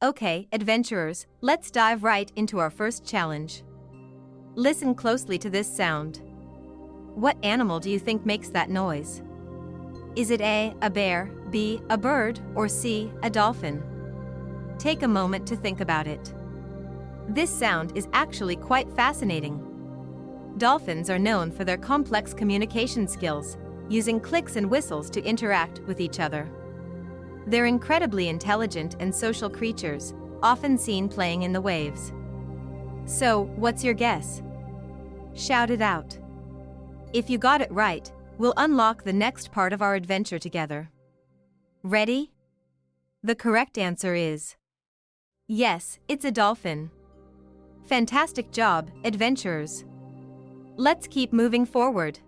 Okay, adventurers, let's dive right into our first challenge. Listen closely to this sound. What animal do you think makes that noise? Is it A, a bear, B, a bird, or C, a dolphin? Take a moment to think about it. This sound is actually quite fascinating. Dolphins are known for their complex communication skills, using clicks and whistles to interact with each other. They're incredibly intelligent and social creatures, often seen playing in the waves. So, what's your guess? Shout it out. If you got it right, we'll unlock the next part of our adventure together. Ready? The correct answer is yes, it's a dolphin. Fantastic job, adventurers. Let's keep moving forward.